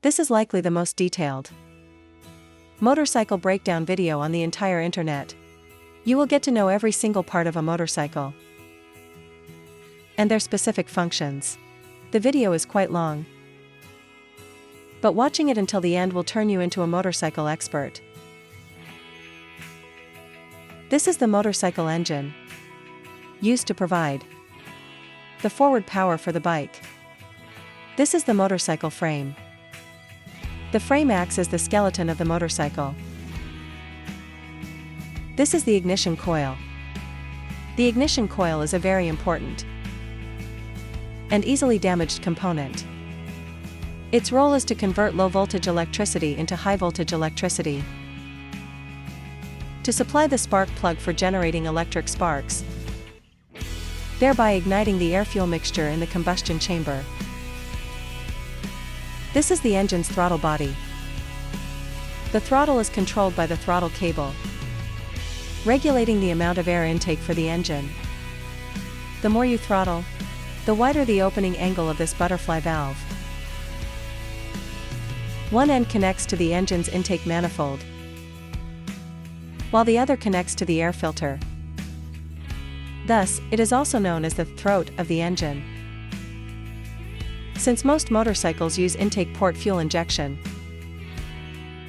This is likely the most detailed motorcycle breakdown video on the entire internet. You will get to know every single part of a motorcycle and their specific functions. The video is quite long, but watching it until the end will turn you into a motorcycle expert. This is the motorcycle engine used to provide the forward power for the bike. This is the motorcycle frame. The frame acts as the skeleton of the motorcycle. This is the ignition coil. The ignition coil is a very important and easily damaged component. Its role is to convert low-voltage electricity into high-voltage electricity, to supply the spark plug for generating electric sparks, thereby igniting the air-fuel mixture in the combustion chamber. This is the engine's throttle body. The throttle is controlled by the throttle cable, regulating the amount of air intake for the engine. The more you throttle, the wider the opening angle of this butterfly valve. One end connects to the engine's intake manifold, while the other connects to the air filter. Thus, it is also known as the throat of the engine. Since most motorcycles use intake port fuel injection,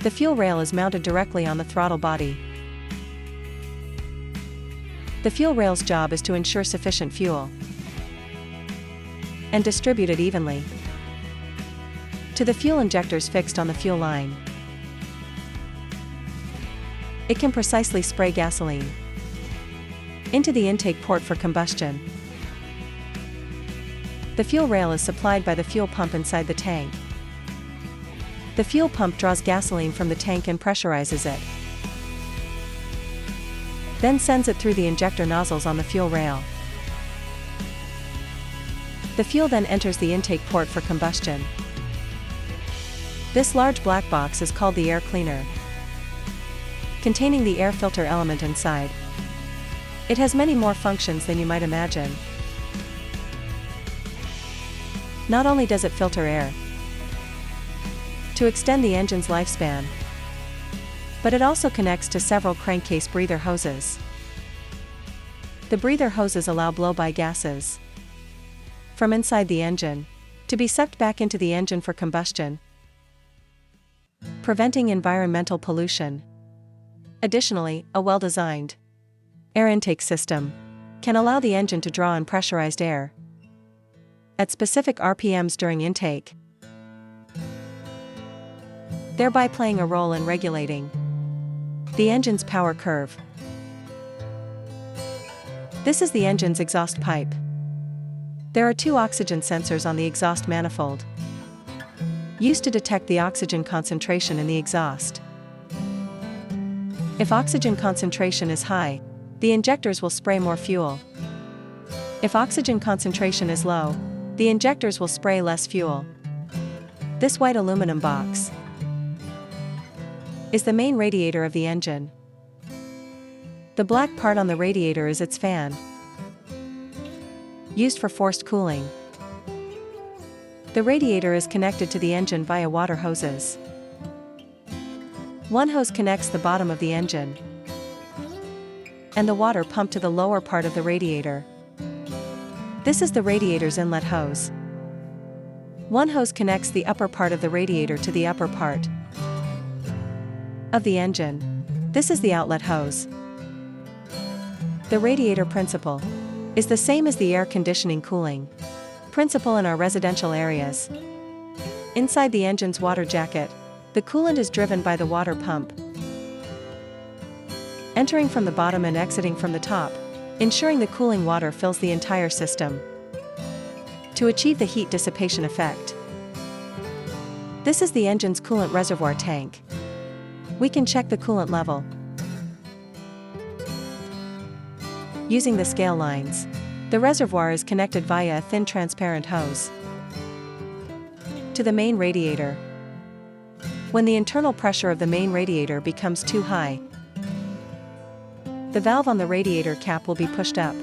the fuel rail is mounted directly on the throttle body. The fuel rail's job is to ensure sufficient fuel and distribute it evenly to the fuel injectors fixed on the fuel line. It can precisely spray gasoline into the intake port for combustion. The fuel rail is supplied by the fuel pump inside the tank. The fuel pump draws gasoline from the tank and pressurizes it, then sends it through the injector nozzles on the fuel rail. The fuel then enters the intake port for combustion. This large black box is called the air cleaner, containing the air filter element inside. It has many more functions than you might imagine. Not only does it filter air to extend the engine's lifespan, but it also connects to several crankcase breather hoses. The breather hoses allow blow-by gases from inside the engine to be sucked back into the engine for combustion, preventing environmental pollution. Additionally, a well-designed air intake system can allow the engine to draw in pressurized air at specific RPMs during intake, thereby playing a role in regulating the engine's power curve. This is the engine's exhaust pipe. There are 2 oxygen sensors on the exhaust manifold, used to detect the oxygen concentration in the exhaust. If oxygen concentration is high, the injectors will spray more fuel. If oxygen concentration is low, the injectors will spray less fuel. This white aluminum box is the main radiator of the engine. The black part on the radiator is its fan, used for forced cooling. The radiator is connected to the engine via water hoses. One hose connects the bottom of the engine, and the water pumped to the lower part of the radiator. This is the radiator's inlet hose. One hose connects the upper part of the radiator to the upper part of the engine. This is the outlet hose. The radiator principle is the same as the air conditioning cooling principle in our residential areas. Inside the engine's water jacket, the coolant is driven by the water pump, entering from the bottom and exiting from the top, ensuring the cooling water fills the entire system to achieve the heat dissipation effect. This is the engine's coolant reservoir tank. We can check the coolant level using the scale lines. The reservoir is connected via a thin transparent hose to the main radiator. When the internal pressure of the main radiator becomes too high, the valve on the radiator cap will be pushed up,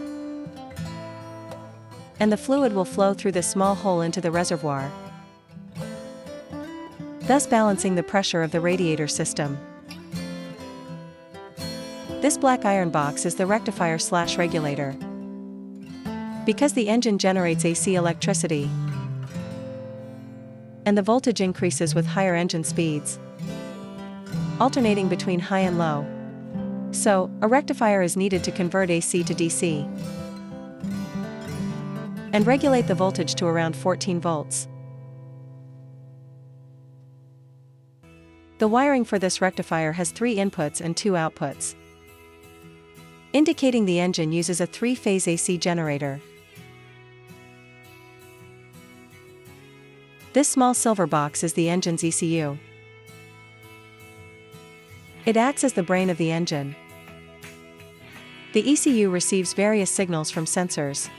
and the fluid will flow through this small hole into the reservoir. thus balancing the pressure of the radiator system. This black iron box is the rectifier/regulator. Because the engine generates AC electricity, and the voltage increases with higher engine speeds, alternating between high and low. So, a rectifier is needed to convert AC to DC and regulate the voltage to around 14 volts. The wiring for this rectifier has 3 inputs and 2 outputs, indicating the engine uses a 3-phase AC generator. This small silver box is the engine's ECU. It acts as the brain of the engine. The ECU receives various signals from sensors,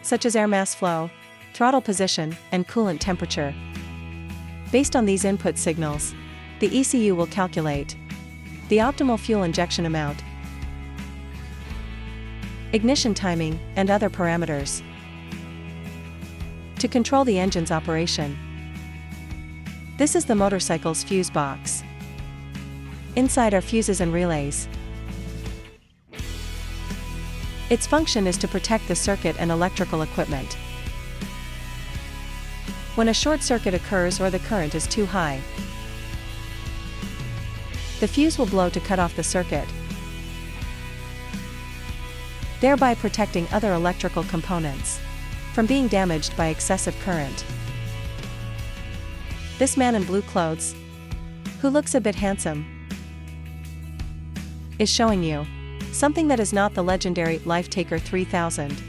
such as air mass flow, throttle position, and coolant temperature. Based on these input signals, the ECU will calculate the optimal fuel injection amount, ignition timing, and other parameters to control the engine's operation. This is the motorcycle's fuse box. Inside are fuses and relays. Its function is to protect the circuit and electrical equipment. When a short circuit occurs or the current is too high, the fuse will blow to cut off the circuit, thereby protecting other electrical components from being damaged by excessive current. This man in blue clothes, who looks a bit handsome, is showing you something that is not the legendary Lifetaker 3000.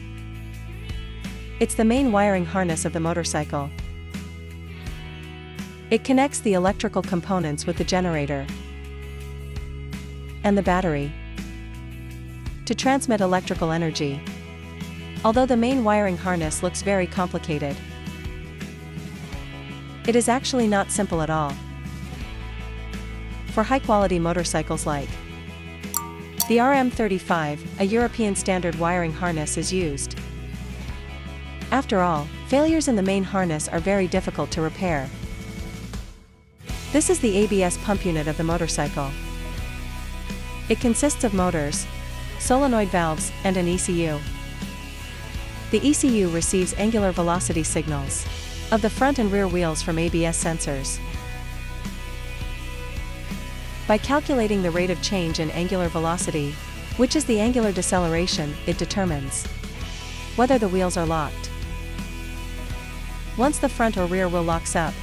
It's the main wiring harness of the motorcycle. It connects the electrical components with the generator and the battery to transmit electrical energy. Although the main wiring harness looks very complicated, it is actually not simple at all. For high-quality motorcycles like the RM35, a European standard wiring harness is used. After all, failures in the main harness are very difficult to repair. This is the ABS pump unit of the motorcycle. It consists of motors, solenoid valves, and an ECU. The ECU receives angular velocity signals of the front and rear wheels from ABS sensors. By calculating the rate of change in angular velocity, which is the angular deceleration, it determines whether the wheels are locked. Once the front or rear wheel locks up,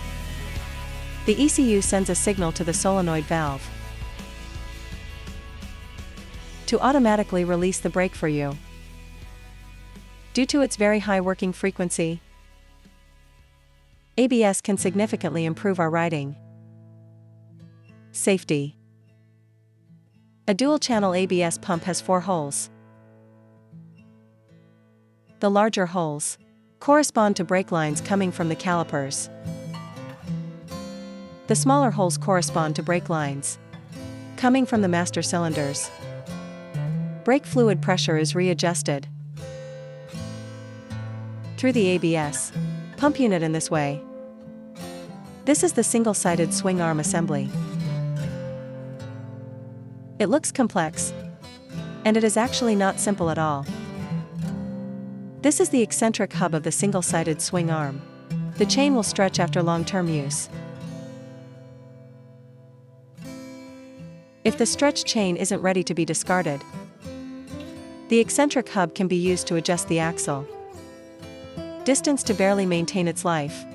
the ECU sends a signal to the solenoid valve to automatically release the brake for you. Due to its very high working frequency, ABS can significantly improve our riding. Safety. A dual-channel ABS pump has 4 holes. The larger holes correspond to brake lines coming from the calipers. The smaller holes correspond to brake lines coming from the master cylinders. Brake fluid pressure is readjusted through the ABS pump unit in this way. This is the single-sided swing arm assembly. It looks complex, and it is actually not simple at all. This is the eccentric hub of the single-sided swing arm. The chain will stretch after long-term use. If the stretched chain isn't ready to be discarded, the eccentric hub can be used to adjust the axle distance to barely maintain its life.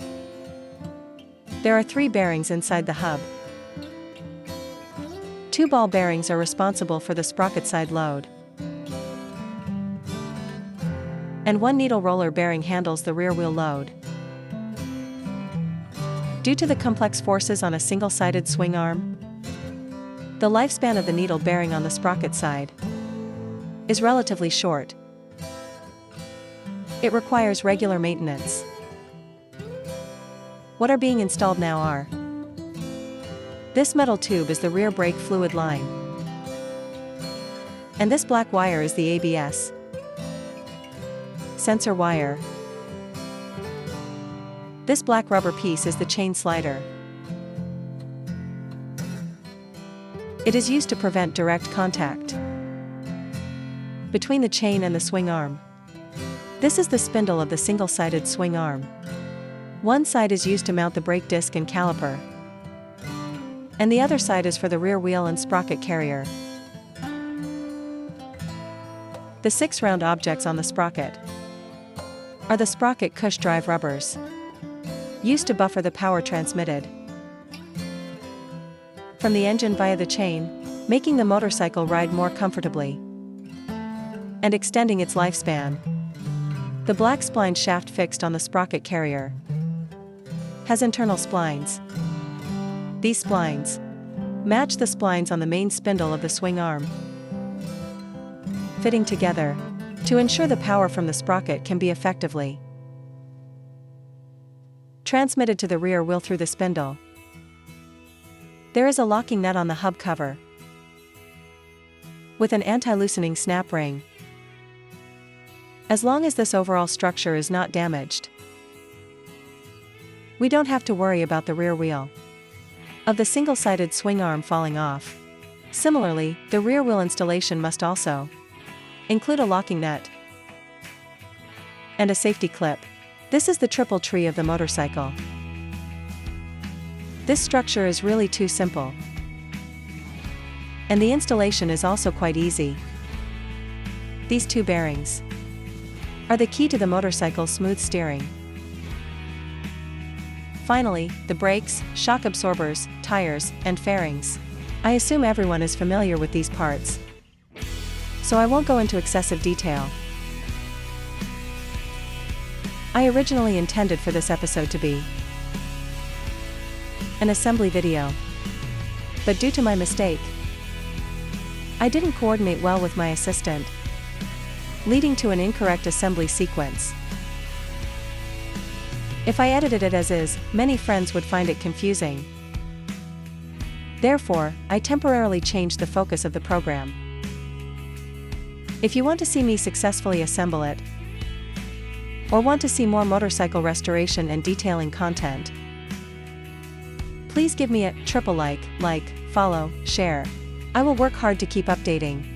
There are 3 bearings inside the hub. 2 ball bearings are responsible for the sprocket side load, and 1 needle roller bearing handles the rear wheel load. Due to the complex forces on a single-sided swing arm, the lifespan of the needle bearing on the sprocket side is relatively short. It requires regular maintenance. What are being installed now are: this metal tube is the rear brake fluid line, and this black wire is the ABS sensor wire. This black rubber piece is the chain slider. It is used to prevent direct contact between the chain and the swing arm. This is the spindle of the single-sided swing arm. One side is used to mount the brake disc and caliper, and the other side is for the rear wheel and sprocket carrier. The 6 round objects on the sprocket are the sprocket cush drive rubbers, used to buffer the power transmitted from the engine via the chain, making the motorcycle ride more comfortably and extending its lifespan. The black spline shaft fixed on the sprocket carrier has internal splines. These splines match the splines on the main spindle of the swing arm, fitting together to ensure the power from the sprocket can be effectively transmitted to the rear wheel through the spindle. There is a locking nut on the hub cover with an anti-loosening snap ring. As long as this overall structure is not damaged, we don't have to worry about the rear wheel of the single-sided swing arm falling off. Similarly, the rear wheel installation must also include a locking nut and a safety clip. This is the triple tree of the motorcycle. This structure is really too simple, and the installation is also quite easy. These 2 bearings are the key to the motorcycle's smooth steering. Finally, the brakes, shock absorbers, tires, and fairings. I assume everyone is familiar with these parts, so I won't go into excessive detail. I originally intended for this episode to be an assembly video, but due to my mistake, I didn't coordinate well with my assistant, leading to an incorrect assembly sequence. If I edited it as is, many friends would find it confusing. Therefore, I temporarily changed the focus of the program. If you want to see me successfully assemble it, or want to see more motorcycle restoration and detailing content, please give me a triple like, follow, share. I will work hard to keep updating.